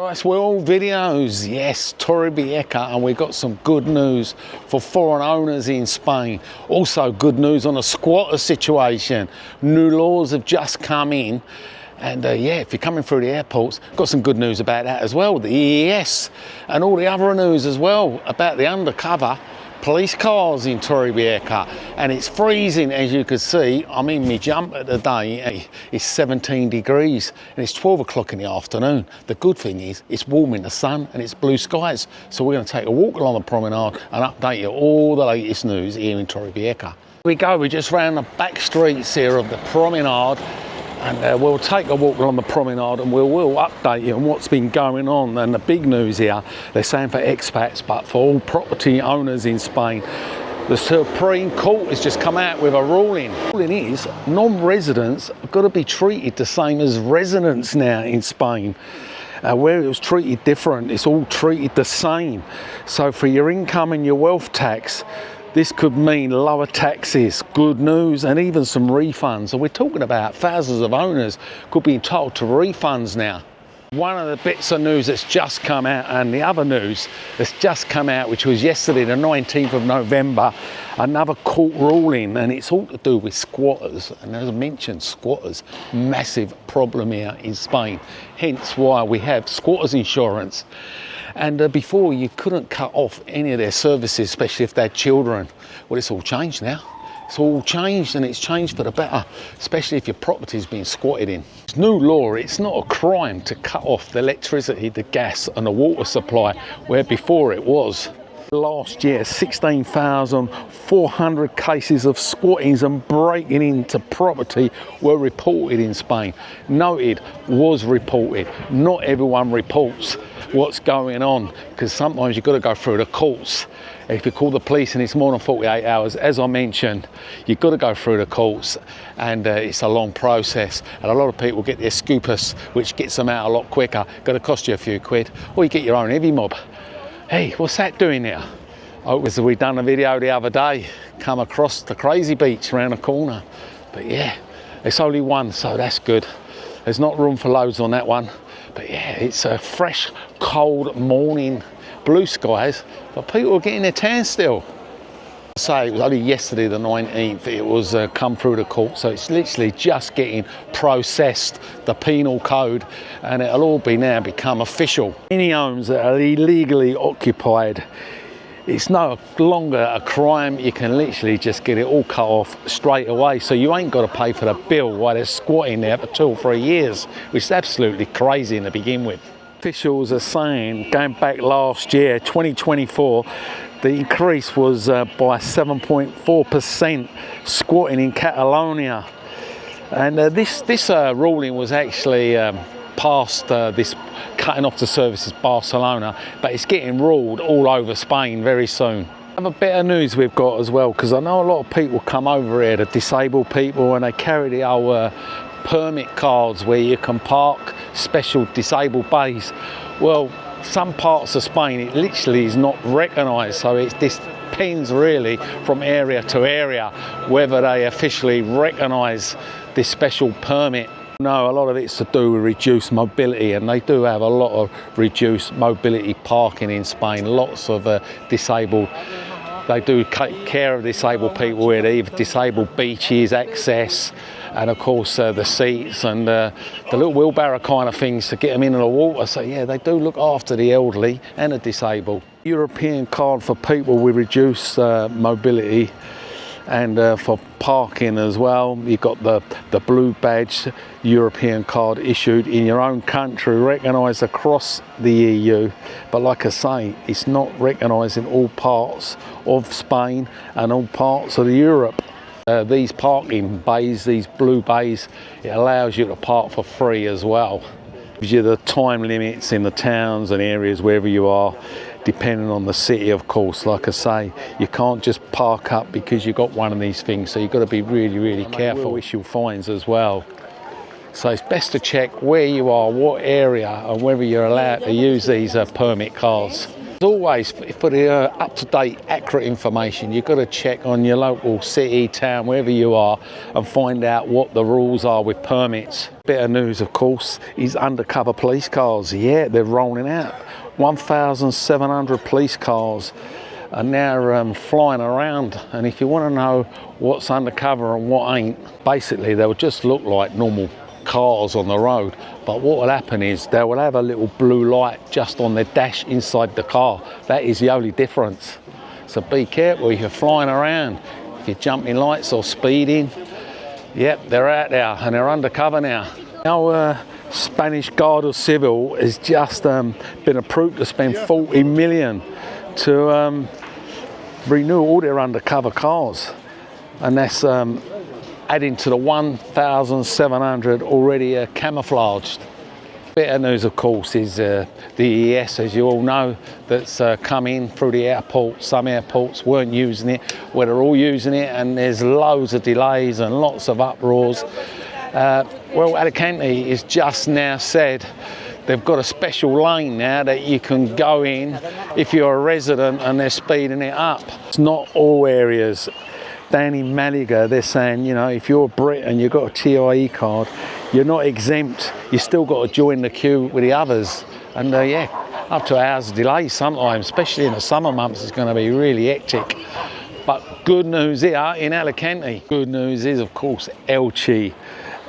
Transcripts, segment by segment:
Rice World videos. Yes, Torrevieja, and we got some good news for foreign owners in Spain. Also good news on the squatter situation. New laws have just come in, and yeah, if you're coming through the airports, got some good news about that as well. The EES and all the other news as well about the undercover police cars in Torrevieja, and it's freezing, as you can see. I'm in my jumper today. It's 17 degrees and it's 12 o'clock in the afternoon. The good thing is it's warm in the sun and it's blue skies, so we're going to take a walk along the promenade and update you all the latest news here in Torrevieja. Here we go, we're just round the back streets here of the promenade, and we'll take a walk along the promenade and we'll update you on what's been going on. And the big news here, they're saying for expats, but for all property owners in Spain, the Supreme Court has just come out with a ruling. The ruling is non-residents have got to be treated the same as residents now in Spain. Where it was treated different, it's all treated the same. So for your income and your wealth tax, this could mean lower taxes, good news, and even some refunds. And we're talking about thousands of owners could be entitled to refunds now. One of the bits of news that's just come out, and the other news that's just come out, which was yesterday, the 19th of November, another court ruling, and it's all to do with squatters. And as I mentioned, squatters, massive problem here in Spain. Hence why we have squatters insurance. And before, you couldn't cut off any of their services, especially if they had children. Well, it's all changed now. It's all changed, and it's changed for the better, especially if your property's been squatted in. It's new law. It's not a crime to cut off the electricity, the gas and the water supply, where before it was. Last year, 16,400 cases of squattings and breaking into property were reported in Spain. Noted, was reported. Not everyone reports what's going on, because sometimes you've got to go through the courts. If you call the police and it's more than 48 hours, as I mentioned, you've got to go through the courts, and it's a long process. And a lot of people get their scoopers, which gets them out a lot quicker. Got to cost you a few quid, or you get your own heavy mob. Hey, what's that doing now? Oh, we done a video the other day, come across the crazy beach around the corner. But yeah, it's only one, so that's good. There's not room for loads on that one. But yeah, it's a fresh, cold morning, blue skies, but people are getting their tan still. Say it was only yesterday, the 19th, it was come through the court, so it's literally just getting processed, the penal code, and it'll all be now become official. Any homes that are illegally occupied, it's no longer a crime. You can literally just get it all cut off straight away, so you ain't got to pay for the bill while they're squatting there for 2 or 3 years, which is absolutely crazy to begin with. Officials are saying, going back last year, 2024, the increase was by 7.4% squatting in Catalonia. And this ruling was actually passed, this cutting off the services Barcelona, but it's getting ruled all over Spain very soon. Another bit of news we've got as well, because I know a lot of people come over here, the disabled people, and they carry the old permit cards where you can park special disabled bays. Well, some parts of Spain it literally is not recognised, so this depends really from area to area whether they officially recognise this special permit. No, a lot of it's to do with reduced mobility, and they do have a lot of reduced mobility parking in Spain. Lots of disabled. They do take care of disabled people here. They have disabled beaches, access, and of course the seats and the little wheelbarrow kind of things to get them into the water. So yeah, they do look after the elderly and the disabled. European card for people with reduced mobility, and for parking as well. You've got the blue badge European card issued in your own country, recognised across the EU, but like I say, it's not recognised in all parts of Spain and all parts of Europe. These parking bays, these blue bays, it allows you to park for free as well. It gives you the time limits in the towns and areas wherever you are, depending on the city, of course. Like I say, you can't just park up because you've got one of these things, so you've got to be really, really careful. Will issue fines as well. So it's best to check where you are, what area, and whether you're allowed to use these permit cards. As always, for the up-to-date, accurate information, you've got to check on your local city, town, wherever you are, and find out what the rules are with permits. Bit of news, of course, is undercover police cars. Yeah, they're rolling out. 1,700 police cars are now flying around, and if you want to know what's undercover and what ain't, basically they'll just look like normal cars on the road, but what will happen is they will have a little blue light just on the dash inside the car. That is the only difference. So be careful if you're flying around, if you're jumping lights or speeding. Yep, they're out there and they're undercover now. Our Spanish Guardia Civil has just been approved to spend 40 million to renew all their undercover cars, and that's adding to the 1,700 already camouflaged. Better news, of course, is the EES, as you all know, that's come in through the airport. Some airports weren't using it, where they're all using it, and there's loads of delays and lots of uproars. Well, Alicante is just now said they've got a special lane now that you can go in if you're a resident and they're speeding it up. It's not all areas. Down in Malaga, they're saying, you know, if you're a Brit and you've got a TIE card, you're not exempt. You still got to join the queue with the others. And yeah, up to hours delay sometimes, especially in the summer months, it's going to be really hectic. But good news here in Alicante. Good news is, of course, Elche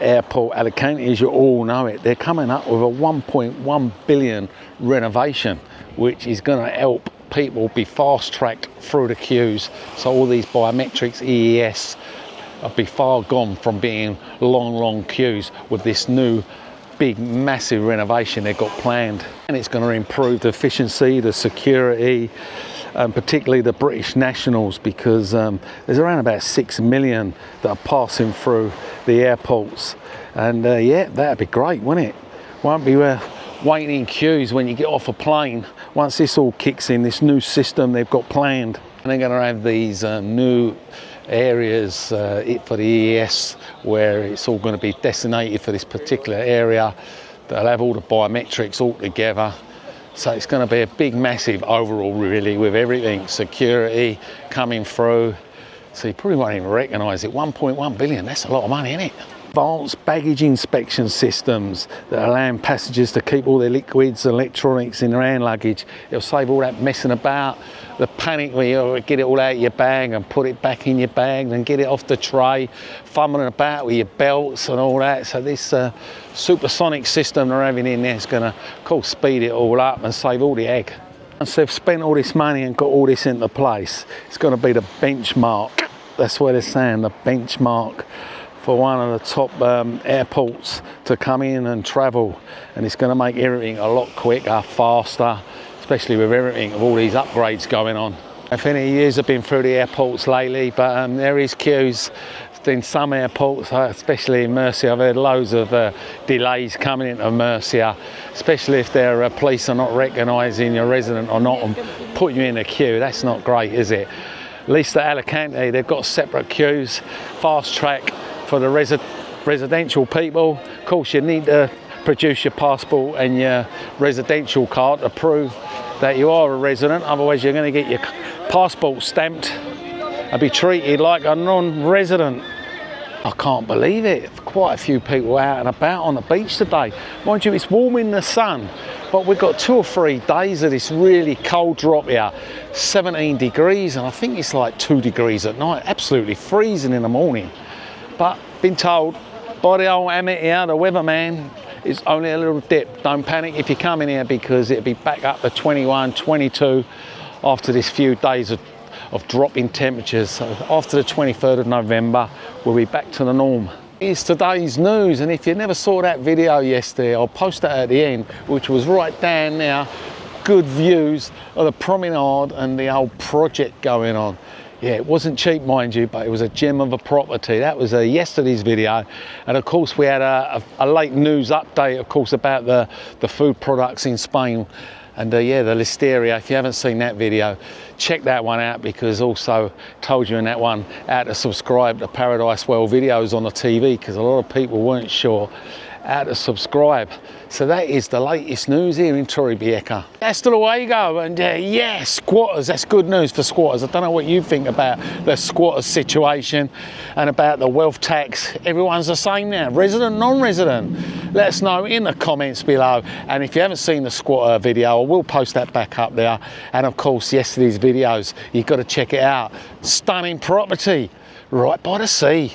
Airport Alicante, as you all know it, they're coming up with a 1.1 billion renovation, which is going to help people be fast-tracked through the queues. So all these biometrics, EES, will be far gone from being long queues with this new big massive renovation they've got planned. And it's going to improve the efficiency, the security, and particularly the British nationals, because there's around about 6 million that are passing through the airports. And yeah, that'd be great, wouldn't it? Won't be waiting in queues when you get off a plane. Once this all kicks in, this new system they've got planned, and they're going to have these new areas for the EES, where it's all going to be designated for this particular area. They'll have all the biometrics all together. So it's going to be a big, massive overall, really, with everything, security coming through. So you probably won't even recognise it. 1.1 billion, that's a lot of money, isn't it? Advanced baggage inspection systems that allow passengers to keep all their liquids and electronics in their hand luggage. It'll save all that messing about, the panic where you get it all out of your bag and put it back in your bag and get it off the tray, fumbling about with your belts and all that. So this supersonic system they're having in there is going to, of course, speed it all up and save all the egg. Once they've spent all this money and got all this into place, it's going to be the benchmark. That's what they're saying, the benchmark for one of the top airports to come in and travel, and it's going to make everything a lot quicker, faster, especially with everything, with all these upgrades going on. If any of you have been through the airports lately, but there is queues in some airports, especially in Murcia. I've had loads of delays coming into Murcia, especially if their police are not recognising you're a resident or not and put you in a queue. That's not great, is it? At least at Alicante, they've got separate queues, fast track for the residential people. Of course, you need to produce your passport and your residential card to prove that you are a resident, otherwise you're going to get your passport stamped and be treated like a non-resident. I can't believe it. Quite a few people out and about on the beach today. Mind you, it's warm in the sun, but we've got 2 or 3 days of this really cold drop here. 17 degrees, and I think it's like 2 degrees at night. Absolutely freezing in the morning. But been told by the old Amit here, the weatherman, it's only a little dip. Don't panic if you come in here, because it'll be back up to 21, 22 after this few days of dropping temperatures. So after the 23rd of November, we'll be back to the norm. Here's today's news, and if you never saw that video yesterday, I'll post that at the end, which was right down there. Good views of the promenade and the old project going on. Yeah, it wasn't cheap, mind you, but it was a gem of a property. That was yesterday's video. And of course, we had a late news update, of course, about the food products in Spain. And yeah, the listeria. If you haven't seen that video, check that one out, because also told you in that one how to subscribe to Paradise World videos on the TV, because a lot of people weren't sure how to subscribe. So that is the latest news here in Torrevieja. That's the way you go. And yeah, squatters, that's good news for squatters. I don't know what you think about the squatters situation and about the wealth tax. Everyone's the same now, resident, non-resident. Let us know in the comments below. And if you haven't seen the squatter video, I will post that back up there. And of course, yesterday's videos, you've got to check it out. Stunning property right by the sea.